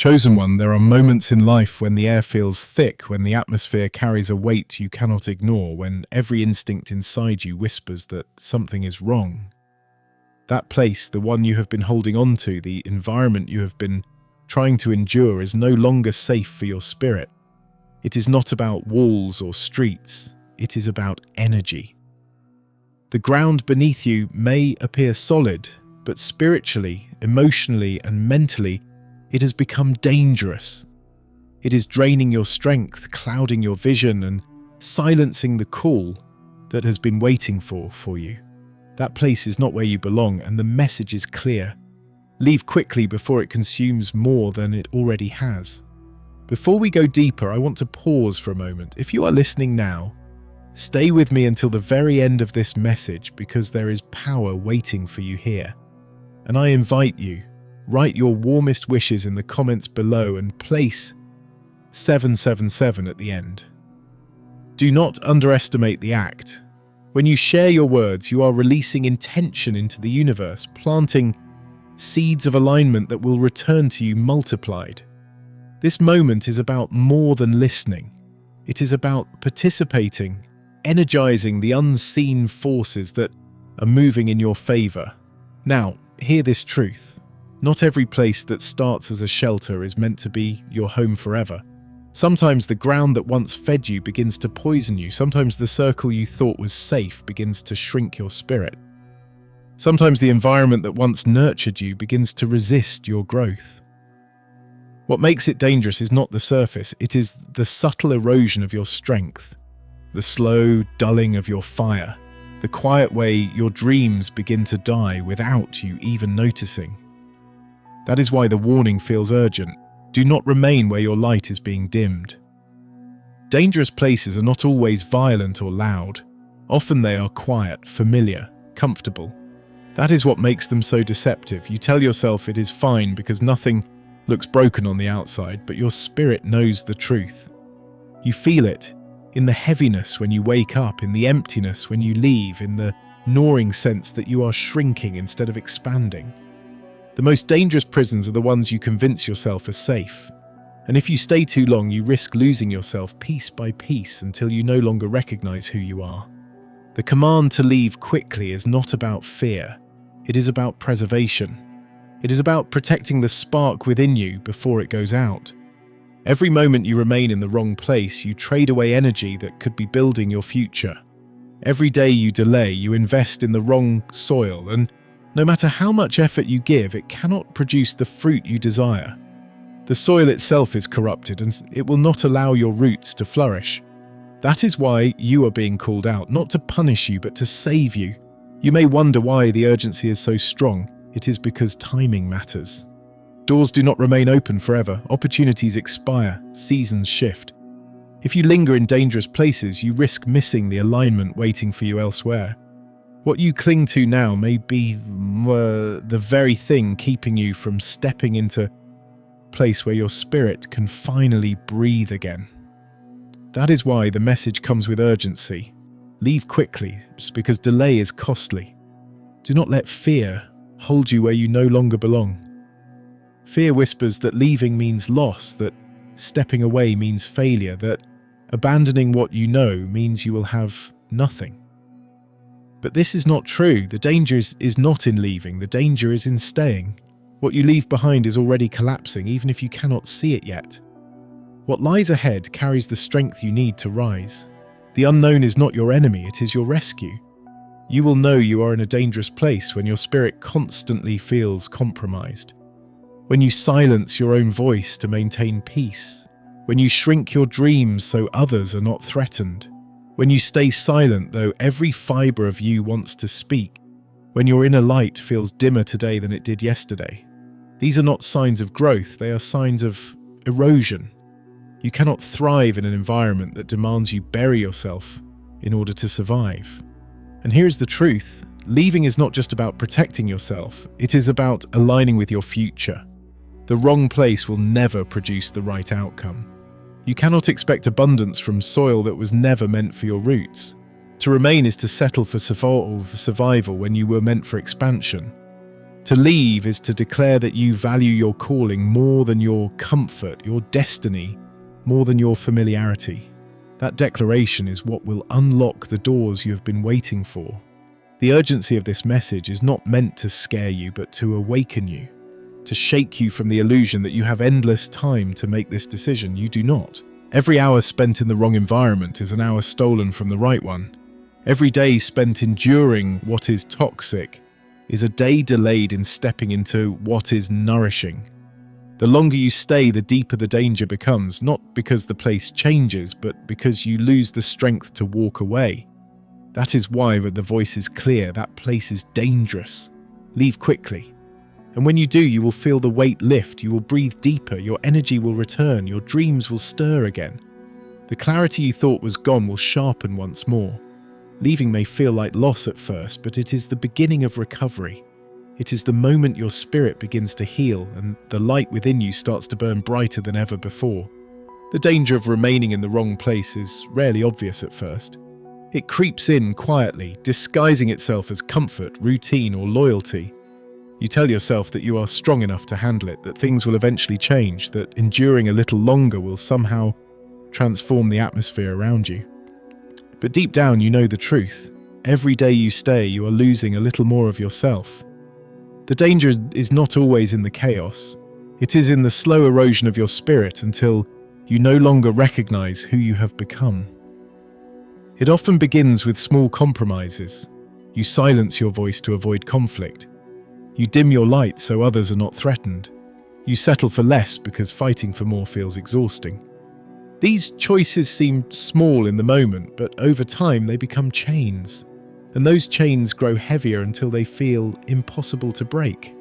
Chosen one, there are moments in life when the air feels thick, when the atmosphere carries a weight you cannot ignore, when every instinct inside you whispers that something is wrong. That place, the one you have been holding on to, the environment you have been trying to endure, is no longer safe for your spirit. It is not about walls or streets, it is about energy. The ground beneath you may appear solid, but spiritually, emotionally, and mentally, it has become dangerous. It is draining your strength, clouding your vision, and silencing the call that has been waiting for you. That place is not where you belong, and the message is clear. Leave quickly before it consumes more than it already has. Before we go deeper, I want to pause for a moment. If you are listening now, stay with me until the very end of this message, because there is power waiting for you here. And I invite you, write your warmest wishes in the comments below and place 777 at the end. Do not underestimate the act. When you share your words, you are releasing intention into the universe, planting seeds of alignment that will return to you multiplied. This moment is about more than listening. It is about participating, energizing the unseen forces that are moving in your favor. Now, hear this truth. Not every place that starts as a shelter is meant to be your home forever. Sometimes the ground that once fed you begins to poison you. Sometimes the circle you thought was safe begins to shrink your spirit. Sometimes the environment that once nurtured you begins to resist your growth. What makes it dangerous is not the surface, it is the subtle erosion of your strength, the slow dulling of your fire, the quiet way your dreams begin to die without you even noticing. That is why the warning feels urgent. Do not remain where your light is being dimmed. Dangerous places are not always violent or loud. Often they are quiet, familiar, comfortable. That is what makes them so deceptive. You tell yourself it is fine because nothing looks broken on the outside, but your spirit knows the truth. You feel it in the heaviness when you wake up, in the emptiness when you leave, in the gnawing sense that you are shrinking instead of expanding. The most dangerous prisons are the ones you convince yourself are safe. And if you stay too long, you risk losing yourself piece by piece until you no longer recognize who you are. The command to leave quickly is not about fear. It is about preservation. It is about protecting the spark within you before it goes out. Every moment you remain in the wrong place, you trade away energy that could be building your future. Every day you delay, you invest in the wrong soil, and no matter how much effort you give, it cannot produce the fruit you desire. The soil itself is corrupted, and it will not allow your roots to flourish. That is why you are being called out, not to punish you, but to save you. You may wonder why the urgency is so strong. It is because timing matters. Doors do not remain open forever. Opportunities expire, seasons shift. If you linger in dangerous places, you risk missing the alignment waiting for you elsewhere. What you cling to now may be the very thing keeping you from stepping into a place where your spirit can finally breathe again. That is why the message comes with urgency. Leave quickly, just because delay is costly. Do not let fear hold you where you no longer belong. Fear whispers that leaving means loss, that stepping away means failure, that abandoning what you know means you will have nothing. But this is not true. The danger is not in leaving. The danger is in staying. What you leave behind is already collapsing, even if you cannot see it yet. What lies ahead carries the strength you need to rise. The unknown is not your enemy, it is your rescue. You will know you are in a dangerous place when your spirit constantly feels compromised. When you silence your own voice to maintain peace. When you shrink your dreams so others are not threatened. When you stay silent though every fibre of you wants to speak. When your inner light feels dimmer today than it did yesterday. These are not signs of growth, they are signs of erosion. You cannot thrive in an environment that demands you bury yourself in order to survive. And here is the truth. Leaving is not just about protecting yourself, it is about aligning with your future. The wrong place will never produce the right outcome. You cannot expect abundance from soil that was never meant for your roots. To remain is to settle for survival when you were meant for expansion. To leave is to declare that you value your calling more than your comfort, your destiny, more than your familiarity. That declaration is what will unlock the doors you have been waiting for. The urgency of this message is not meant to scare you, but to awaken you, to shake you from the illusion that you have endless time to make this decision. You do not. Every hour spent in the wrong environment is an hour stolen from the right one. Every day spent enduring what is toxic is a day delayed in stepping into what is nourishing. The longer you stay, the deeper the danger becomes, not because the place changes, but because you lose the strength to walk away. That is why the voice is clear. That place is dangerous. Leave quickly. And when you do, you will feel the weight lift. You will breathe deeper. Your energy will return. Your dreams will stir again. The clarity you thought was gone will sharpen once more. Leaving may feel like loss at first, but it is the beginning of recovery. It is the moment your spirit begins to heal and the light within you starts to burn brighter than ever before. The danger of remaining in the wrong place is rarely obvious at first. It creeps in quietly, disguising itself as comfort, routine, or loyalty. You tell yourself that you are strong enough to handle it, that things will eventually change, that enduring a little longer will somehow transform the atmosphere around you. But deep down, you know the truth. Every day you stay, you are losing a little more of yourself. The danger is not always in the chaos. It is in the slow erosion of your spirit until you no longer recognize who you have become. It often begins with small compromises. You silence your voice to avoid conflict. You dim your light so others are not threatened. You settle for less because fighting for more feels exhausting. These choices seem small in the moment, but over time they become chains. And those chains grow heavier until they feel impossible to break.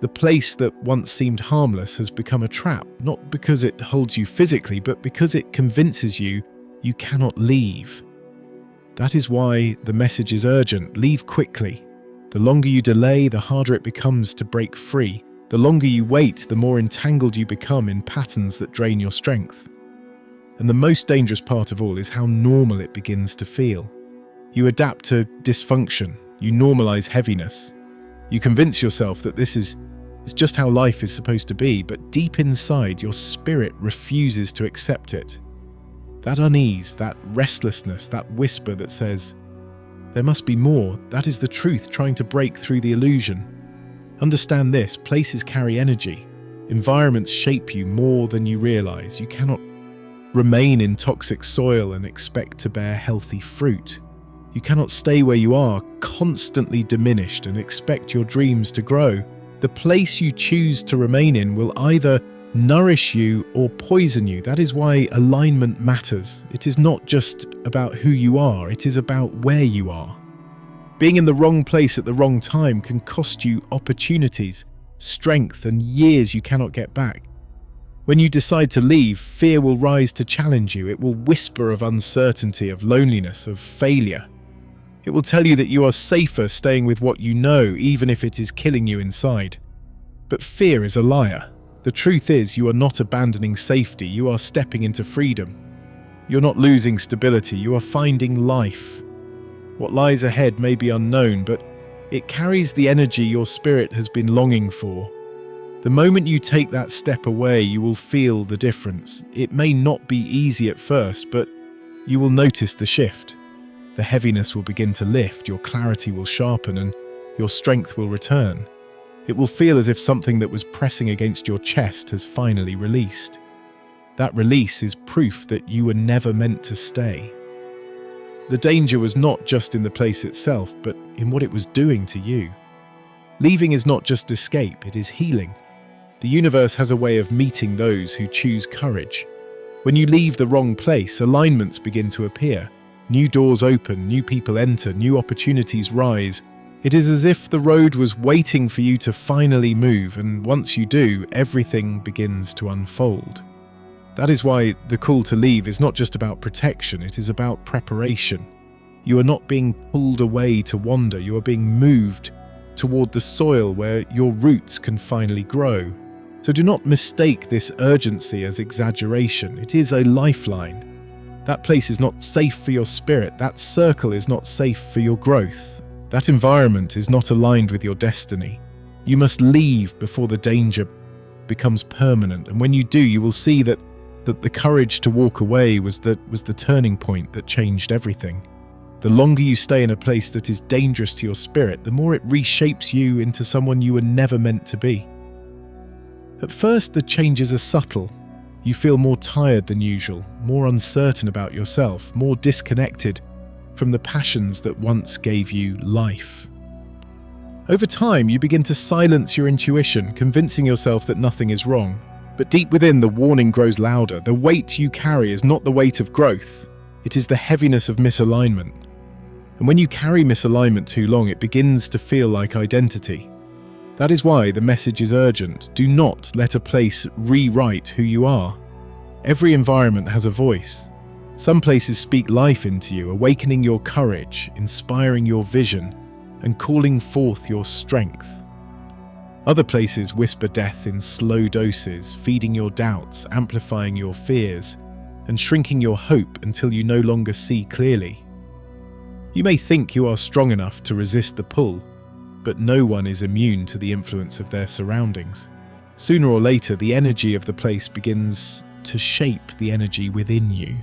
The place that once seemed harmless has become a trap, not because it holds you physically, but because it convinces you you cannot leave. That is why the message is urgent. Leave quickly. The longer you delay, the harder it becomes to break free. The longer you wait, the more entangled you become in patterns that drain your strength. And the most dangerous part of all is how normal it begins to feel. You adapt to dysfunction. You normalize heaviness. You convince yourself that this is just how life is supposed to be, but deep inside, your spirit refuses to accept it. That unease, that restlessness, that whisper that says, there must be more, that is the truth trying to break through the illusion. Understand this, places carry energy. Environments shape you more than you realize. You cannot remain in toxic soil and expect to bear healthy fruit. You cannot stay where you are, constantly diminished, and expect your dreams to grow. The place you choose to remain in will either nourish you or poison you. That is why alignment matters. It is not just about who you are, it is about where you are. Being in the wrong place at the wrong time can cost you opportunities, strength, and years you cannot get back. When you decide to leave, fear will rise to challenge you. It will whisper of uncertainty, of loneliness, of failure. It will tell you that you are safer staying with what you know, even if it is killing you inside. But fear is a liar. The truth is, you are not abandoning safety, you are stepping into freedom. You're not losing stability, you are finding life. What lies ahead may be unknown, but it carries the energy your spirit has been longing for. The moment you take that step away, you will feel the difference. It may not be easy at first, but you will notice the shift. The heaviness will begin to lift, your clarity will sharpen, and your strength will return. It will feel as if something that was pressing against your chest has finally released. That release is proof that you were never meant to stay. The danger was not just in the place itself, but in what it was doing to you. Leaving is not just escape, it is healing. The universe has a way of meeting those who choose courage. When you leave the wrong place, alignments begin to appear. New doors open, new people enter, new opportunities rise. It is as if the road was waiting for you to finally move, and once you do, everything begins to unfold. That is why the call to leave is not just about protection, it is about preparation. You are not being pulled away to wander, you are being moved toward the soil where your roots can finally grow. So do not mistake this urgency as exaggeration, it is a lifeline. That place is not safe for your spirit, that circle is not safe for your growth. That environment is not aligned with your destiny. You must leave before the danger becomes permanent, and when you do, you will see that the courage to walk away was the turning point that changed everything. The longer you stay in a place that is dangerous to your spirit, the more it reshapes you into someone you were never meant to be. At first, the changes are subtle. You feel more tired than usual, more uncertain about yourself, more disconnected from the passions that once gave you life. Over time, you begin to silence your intuition, convincing yourself that nothing is wrong. But deep within, the warning grows louder. The weight you carry is not the weight of growth. It is the heaviness of misalignment. And when you carry misalignment too long, it begins to feel like identity. That is why the message is urgent. Do not let a place rewrite who you are. Every environment has a voice. Some places speak life into you, awakening your courage, inspiring your vision, and calling forth your strength. Other places whisper death in slow doses, feeding your doubts, amplifying your fears, and shrinking your hope until you no longer see clearly. You may think you are strong enough to resist the pull, but no one is immune to the influence of their surroundings. Sooner or later, the energy of the place begins to shape the energy within you.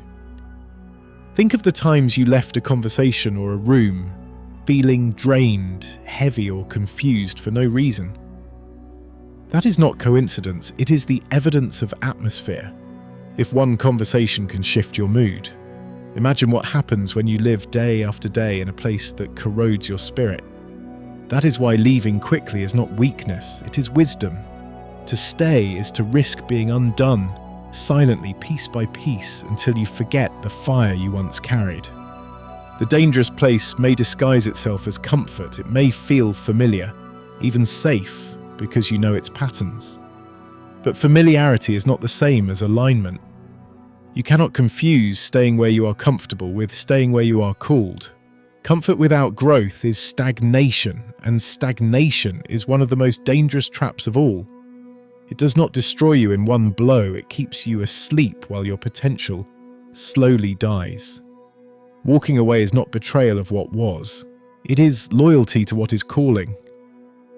Think of the times you left a conversation or a room feeling drained, heavy, or confused for no reason. That is not coincidence, it is the evidence of atmosphere. If one conversation can shift your mood, imagine what happens when you live day after day in a place that corrodes your spirit. That is why leaving quickly is not weakness, it is wisdom. To stay is to risk being undone, silently, piece by piece, until you forget the fire you once carried. The dangerous place may disguise itself as comfort, it may feel familiar, even safe, because you know its patterns. But familiarity is not the same as alignment. You cannot confuse staying where you are comfortable with staying where you are called. Comfort without growth is stagnation, and stagnation is one of the most dangerous traps of all. It does not destroy you in one blow, it keeps you asleep while your potential slowly dies. Walking away is not betrayal of what was. It is loyalty to what is calling.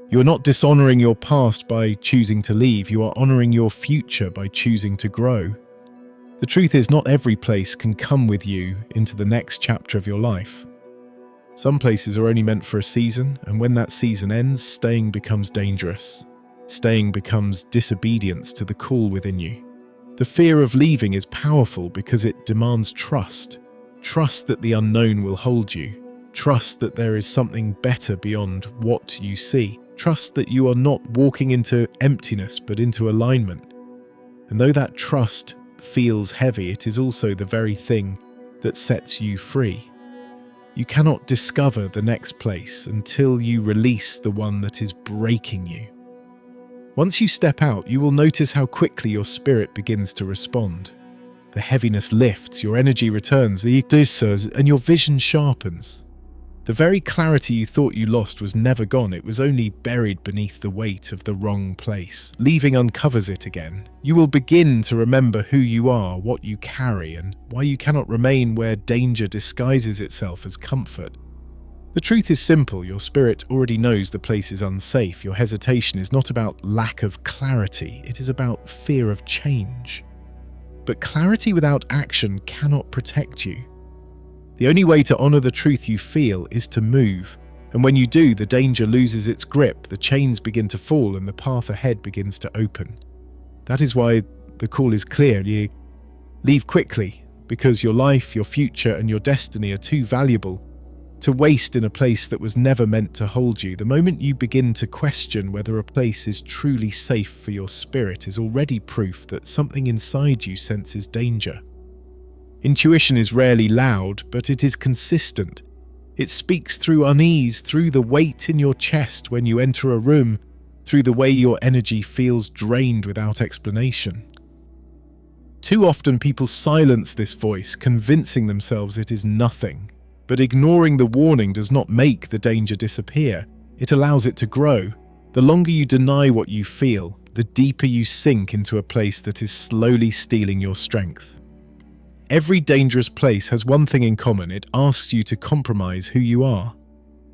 You are not dishonoring your past by choosing to leave, you are honoring your future by choosing to grow. The truth is, not every place can come with you into the next chapter of your life. Some places are only meant for a season, and when that season ends, staying becomes dangerous. Staying becomes disobedience to the call within you. The fear of leaving is powerful because it demands trust. Trust that the unknown will hold you. Trust that there is something better beyond what you see. Trust that you are not walking into emptiness but into alignment. And though that trust feels heavy, it is also the very thing that sets you free. You cannot discover the next place until you release the one that is breaking you. Once you step out, you will notice how quickly your spirit begins to respond. The heaviness lifts, your energy returns, and your vision sharpens. The very clarity you thought you lost was never gone, it was only buried beneath the weight of the wrong place. Leaving uncovers it again. You will begin to remember who you are, what you carry, and why you cannot remain where danger disguises itself as comfort. The truth is simple, your spirit already knows the place is unsafe. Your hesitation is not about lack of clarity, it is about fear of change. But clarity without action cannot protect you. The only way to honor the truth you feel is to move, and when you do, the danger loses its grip, the chains begin to fall, and the path ahead begins to open. That is why the call is clear. You leave quickly, because your life, your future, and your destiny are too valuable to waste in a place that was never meant to hold you. The moment you begin to question whether a place is truly safe for your spirit is already proof that something inside you senses danger. Intuition is rarely loud, but it is consistent. It speaks through unease, through the weight in your chest when you enter a room, through the way your energy feels drained without explanation. Too often people silence this voice, convincing themselves it is nothing. But ignoring the warning does not make the danger disappear. It allows it to grow. The longer you deny what you feel, the deeper you sink into a place that is slowly stealing your strength. Every dangerous place has one thing in common: it asks you to compromise who you are.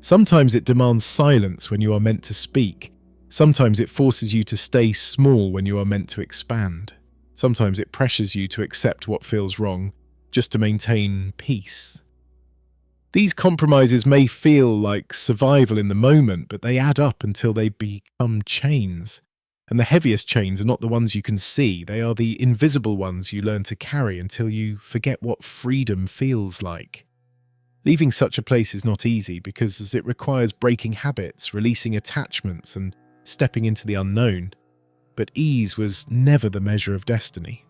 Sometimes it demands silence when you are meant to speak. Sometimes it forces you to stay small when you are meant to expand. Sometimes it pressures you to accept what feels wrong, just to maintain peace. These compromises may feel like survival in the moment, but they add up until they become chains. And the heaviest chains are not the ones you can see, they are the invisible ones you learn to carry until you forget what freedom feels like. Leaving such a place is not easy because it requires breaking habits, releasing attachments, and stepping into the unknown. But ease was never the measure of destiny.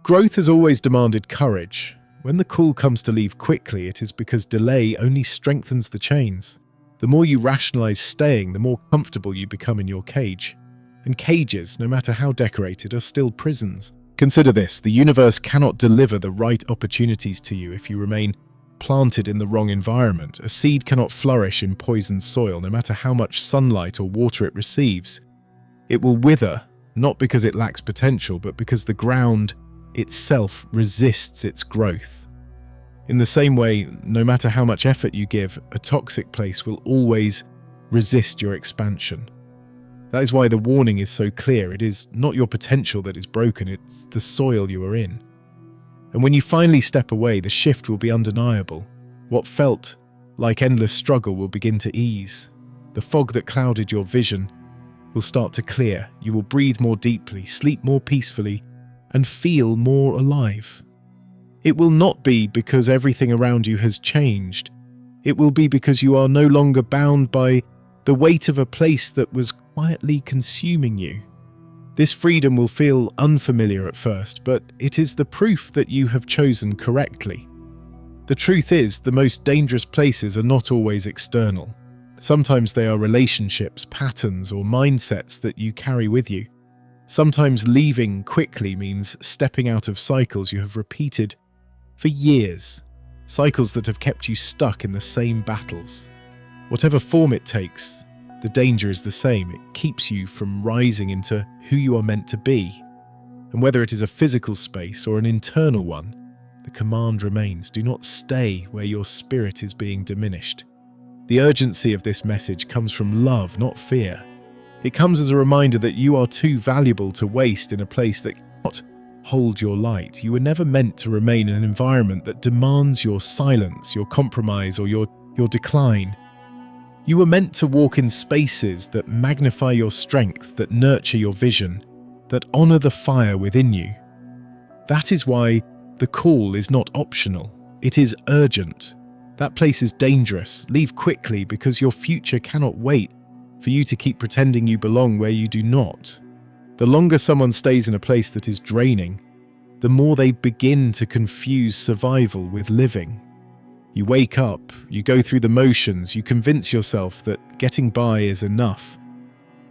Growth has always demanded courage. When the call comes to leave quickly, it is because delay only strengthens the chains. The more you rationalize staying, the more comfortable you become in your cage. And cages, no matter how decorated, are still prisons. Consider this: the universe cannot deliver the right opportunities to you if you remain planted in the wrong environment. A seed cannot flourish in poisoned soil, no matter how much sunlight or water it receives. It will wither, not because it lacks potential, but because the ground itself resists its growth. In the same way, no matter how much effort you give, a toxic place will always resist your expansion. That is why the warning is so clear. It is not your potential that is broken, it's the soil you are in. And when you finally step away, the shift will be undeniable. What felt like endless struggle will begin to ease. The fog that clouded your vision will start to clear. You will breathe more deeply, sleep more peacefully, and feel more alive. It will not be because everything around you has changed. It will be because you are no longer bound by the weight of a place that was quietly consuming you. This freedom will feel unfamiliar at first, but it is the proof that you have chosen correctly. The truth is, the most dangerous places are not always external. Sometimes they are relationships, patterns, or mindsets that you carry with you. Sometimes leaving quickly means stepping out of cycles you have repeated for years, cycles that have kept you stuck in the same battles. Whatever form it takes, the danger is the same. It keeps you from rising into who you are meant to be. And whether it is a physical space or an internal one, the command remains: do not stay where your spirit is being diminished. The urgency of this message comes from love, not fear. It comes as a reminder that you are too valuable to waste in a place that cannot hold your light. You were never meant to remain in an environment that demands your silence, your compromise, or your decline. You were meant to walk in spaces that magnify your strength, that nurture your vision, that honor the fire within you. That is why the call is not optional. It is urgent. That place is dangerous. Leave quickly, because your future cannot wait for you to keep pretending you belong where you do not. The longer someone stays in a place that is draining, the more they begin to confuse survival with living. You wake up, you go through the motions, you convince yourself that getting by is enough.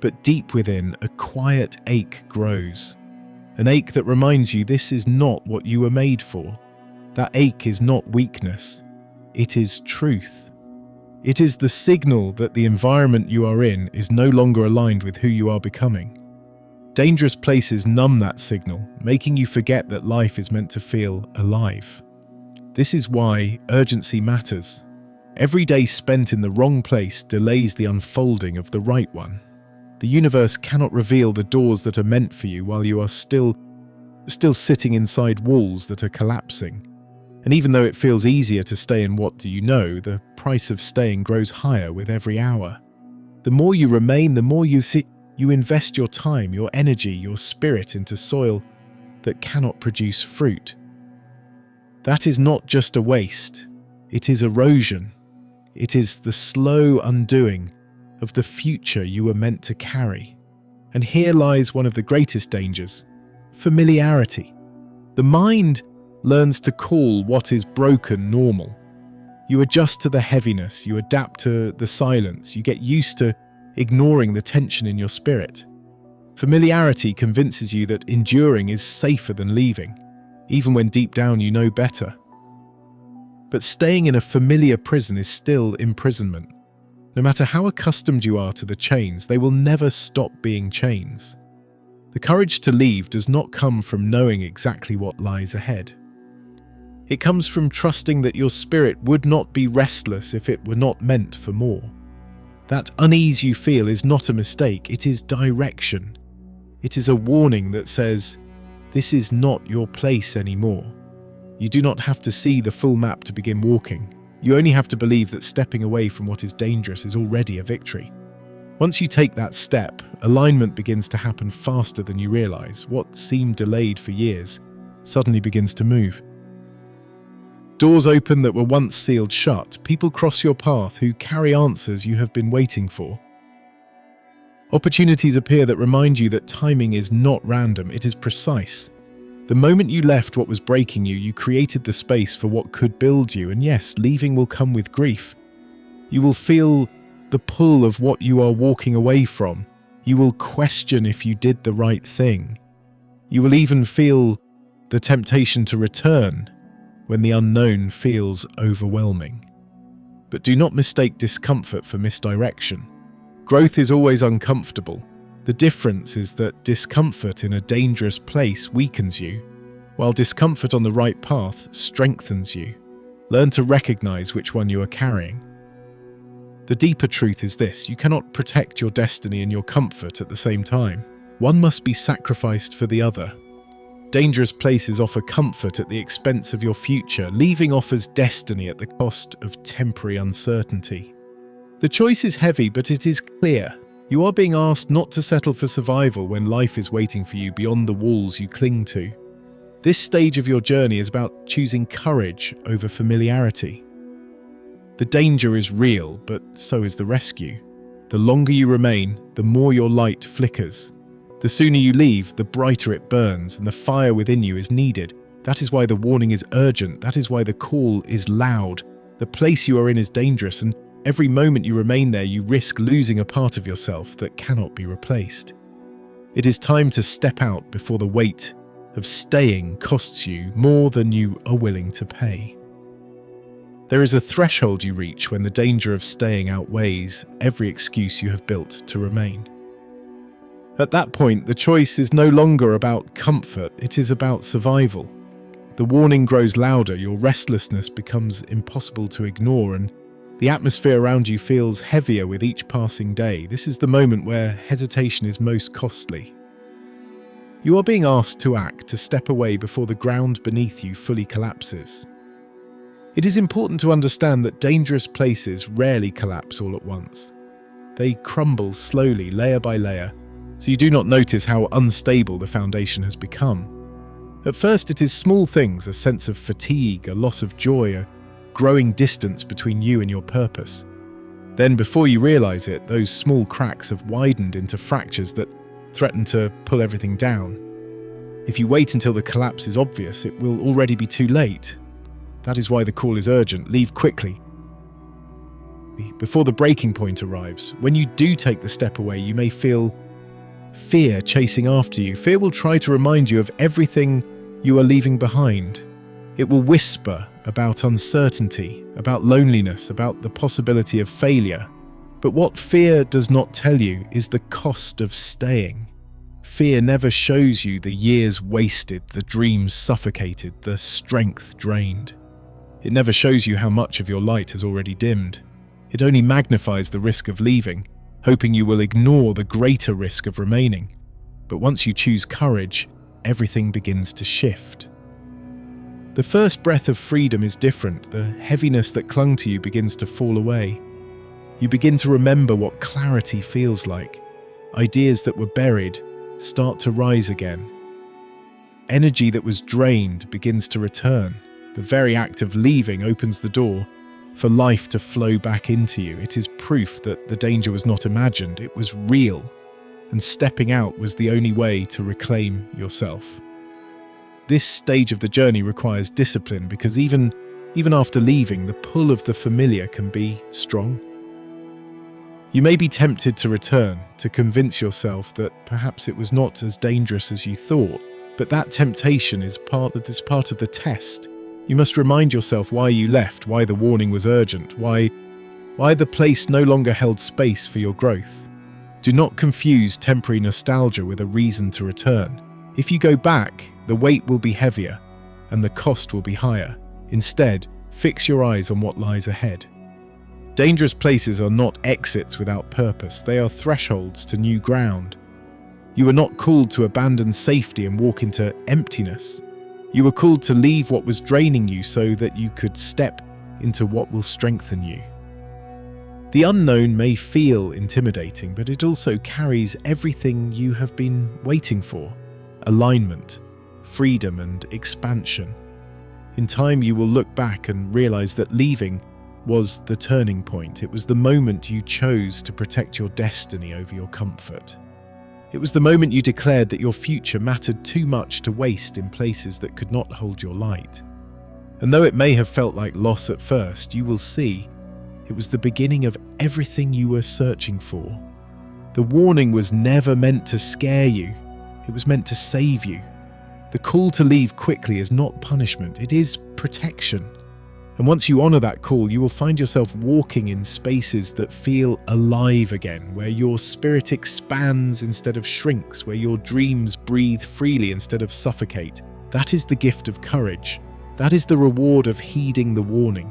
But deep within, a quiet ache grows. An ache that reminds you this is not what you were made for. That ache is not weakness. It is truth. It is the signal that the environment you are in is no longer aligned with who you are becoming. Dangerous places numb that signal, making you forget that life is meant to feel alive. This is why urgency matters. Every day spent in the wrong place delays the unfolding of the right one. The universe cannot reveal the doors that are meant for you while you are still sitting inside walls that are collapsing. And even though it feels easier to stay in what do you know, the price of staying grows higher with every hour. The more you remain, the more you invest your time, your energy, your spirit into soil that cannot produce fruit. That is not just a waste. It is erosion. It is the slow undoing of the future you were meant to carry. And here lies one of the greatest dangers: familiarity. The mind learns to call what is broken normal. You adjust to the heaviness, you adapt to the silence, you get used to ignoring the tension in your spirit. Familiarity convinces you that enduring is safer than leaving, even when deep down you know better. But staying in a familiar prison is still imprisonment. No matter how accustomed you are to the chains, they will never stop being chains. The courage to leave does not come from knowing exactly what lies ahead. It comes from trusting that your spirit would not be restless if it were not meant for more. That unease you feel is not a mistake, it is direction. It is a warning that says, this is not your place anymore. You do not have to see the full map to begin walking. You only have to believe that stepping away from what is dangerous is already a victory. Once you take that step, alignment begins to happen faster than you realize. What seemed delayed for years suddenly begins to move. Doors open that were once sealed shut. People cross your path who carry answers you have been waiting for. Opportunities appear that remind you that timing is not random, it is precise. The moment you left what was breaking you, you created the space for what could build you, and yes, leaving will come with grief. You will feel the pull of what you are walking away from. You will question if you did the right thing. You will even feel the temptation to return when the unknown feels overwhelming. But do not mistake discomfort for misdirection. Growth is always uncomfortable. The difference is that discomfort in a dangerous place weakens you, while discomfort on the right path strengthens you. Learn to recognize which one you are carrying. The deeper truth is this: you cannot protect your destiny and your comfort at the same time. One must be sacrificed for the other. Dangerous places offer comfort at the expense of your future. Leaving offers destiny at the cost of temporary uncertainty. The choice is heavy, but it is clear. You are being asked not to settle for survival when life is waiting for you beyond the walls you cling to. This stage of your journey is about choosing courage over familiarity. The danger is real, but so is the rescue. The longer you remain, the more your light flickers. The sooner you leave, the brighter it burns, and the fire within you is needed. That is why the warning is urgent. That is why the call is loud. The place you are in is dangerous, and every moment you remain there, you risk losing a part of yourself that cannot be replaced. It is time to step out before the weight of staying costs you more than you are willing to pay. There is a threshold you reach when the danger of staying outweighs every excuse you have built to remain. At that point, the choice is no longer about comfort, it is about survival. The warning grows louder, your restlessness becomes impossible to ignore, and the atmosphere around you feels heavier with each passing day. This is the moment where hesitation is most costly. You are being asked to act, to step away before the ground beneath you fully collapses. It is important to understand that dangerous places rarely collapse all at once. They crumble slowly, layer by layer, so you do not notice how unstable the foundation has become. At first, it is small things, a sense of fatigue, a loss of joy, a growing distance between you and your purpose. Then, before you realize it, those small cracks have widened into fractures that threaten to pull everything down. If you wait until the collapse is obvious, it will already be too late. That is why the call is urgent. Leave quickly, before the breaking point arrives. When you do take the step away, you may feel fear chasing after you. Fear will try to remind you of everything you are leaving behind. It will whisper about uncertainty, about loneliness, about the possibility of failure. But what fear does not tell you is the cost of staying. Fear never shows you the years wasted, the dreams suffocated, the strength drained. It never shows you how much of your light has already dimmed. It only magnifies the risk of leaving, hoping you will ignore the greater risk of remaining. But once you choose courage, everything begins to shift. The first breath of freedom is different. The heaviness that clung to you begins to fall away. You begin to remember what clarity feels like. Ideas that were buried start to rise again. Energy that was drained begins to return. The very act of leaving opens the door for life to flow back into you. It is proof that the danger was not imagined, it was real, and stepping out was the only way to reclaim yourself. This stage of the journey requires discipline because even after leaving, the pull of the familiar can be strong. You may be tempted to return, to convince yourself that perhaps it was not as dangerous as you thought, but that temptation is part of the test. You must remind yourself why you left, why the warning was urgent, why the place no longer held space for your growth. Do not confuse temporary nostalgia with a reason to return. If you go back, the weight will be heavier and the cost will be higher. Instead, fix your eyes on what lies ahead. Dangerous places are not exits without purpose. They are thresholds to new ground. You were not called to abandon safety and walk into emptiness. You were called to leave what was draining you so that you could step into what will strengthen you. The unknown may feel intimidating, but it also carries everything you have been waiting for: alignment, freedom, and expansion. In time, you will look back and realize that leaving was the turning point. It was the moment you chose to protect your destiny over your comfort. It was the moment you declared that your future mattered too much to waste in places that could not hold your light. And though it may have felt like loss at first, you will see it was the beginning of everything you were searching for. The warning was never meant to scare you. It was meant to save you. The call to leave quickly is not punishment, it is protection. And once you honor that call, you will find yourself walking in spaces that feel alive again, where your spirit expands instead of shrinks, where your dreams breathe freely instead of suffocate. That is the gift of courage. That is the reward of heeding the warning.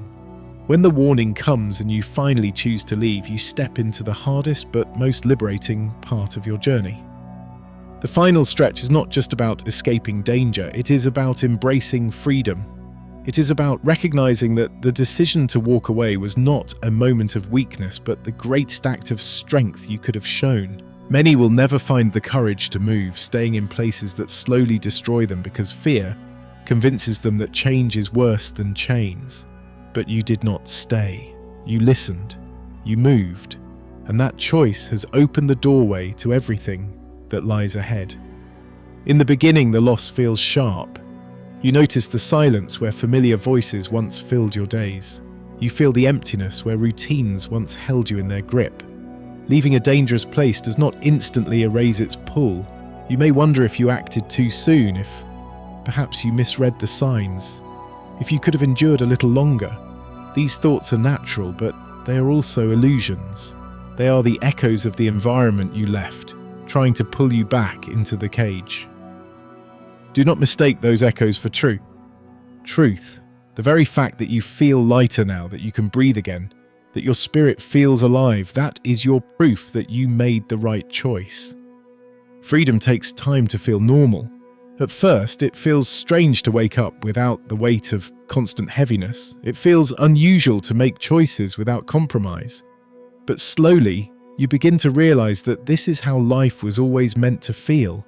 When the warning comes and you finally choose to leave, you step into the hardest but most liberating part of your journey. The final stretch is not just about escaping danger, it is about embracing freedom. It is about recognizing that the decision to walk away was not a moment of weakness, but the greatest act of strength you could have shown. Many will never find the courage to move, staying in places that slowly destroy them because fear convinces them that change is worse than chains. But you did not stay. You listened. You moved. And that choice has opened the doorway to everything that lies ahead. In the beginning, the loss feels sharp. You notice the silence where familiar voices once filled your days. You feel the emptiness where routines once held you in their grip. Leaving a dangerous place does not instantly erase its pull. You may wonder if you acted too soon, if perhaps you misread the signs, if you could have endured a little longer. These thoughts are natural, but they are also illusions. They are the echoes of the environment you left, trying to pull you back into the cage. Do not mistake those echoes for truth. The very fact that you feel lighter now, that you can breathe again, that your spirit feels alive, that is your proof that you made the right choice. Freedom takes time to feel normal. At first, it feels strange to wake up without the weight of constant heaviness. It feels unusual to make choices without compromise. But slowly, you begin to realize that this is how life was always meant to feel.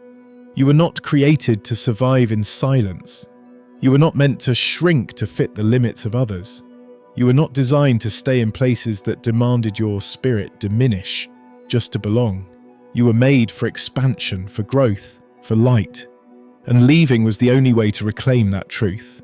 You were not created to survive in silence. You were not meant to shrink to fit the limits of others. You were not designed to stay in places that demanded your spirit diminish just to belong. You were made for expansion, for growth, for light. And leaving was the only way to reclaim that truth.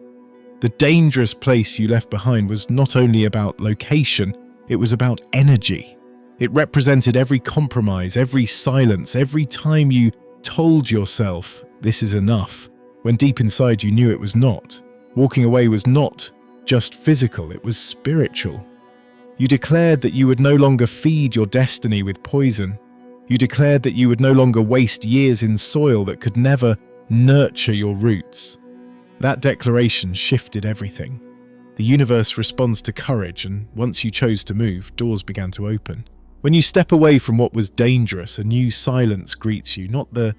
The dangerous place you left behind was not only about location, it was about energy. It represented every compromise, every silence, every time you told yourself, this is enough, when deep inside you knew it was not. Walking away was not just physical, it was spiritual. You declared that you would no longer feed your destiny with poison. You declared that you would no longer waste years in soil that could never nurture your roots. That declaration shifted everything. The universe responds to courage, and once you chose to move, doors began to open. When you step away from what was dangerous, a new silence greets you, not the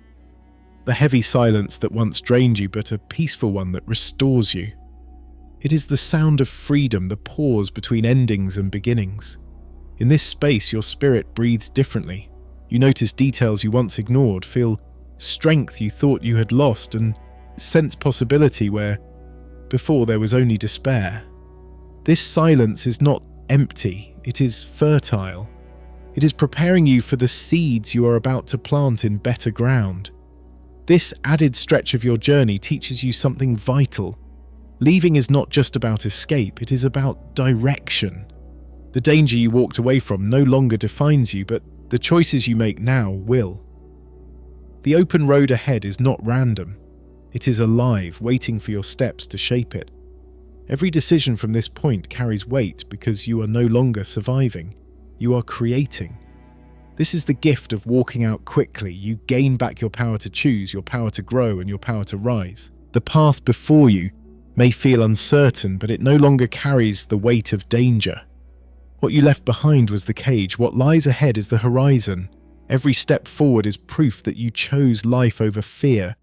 heavy silence that once drained you, but a peaceful one that restores you. It is the sound of freedom, the pause between endings and beginnings. In this space, your spirit breathes differently. You notice details you once ignored, feel strength you thought you had lost, and sense possibility where before there was only despair. This silence is not empty, it is fertile. It is preparing you for the seeds you are about to plant in better ground. This added stretch of your journey teaches you something vital. Leaving is not just about escape, it is about direction. The danger you walked away from no longer defines you, but the choices you make now will. The open road ahead is not random. It is alive, waiting for your steps to shape it. Every decision from this point carries weight because you are no longer surviving. You are creating. This is the gift of walking out quickly. You gain back your power to choose, your power to grow, and your power to rise. The path before you may feel uncertain, but it no longer carries the weight of danger. What you left behind was the cage. What lies ahead is the horizon. Every step forward is proof that you chose life over fear,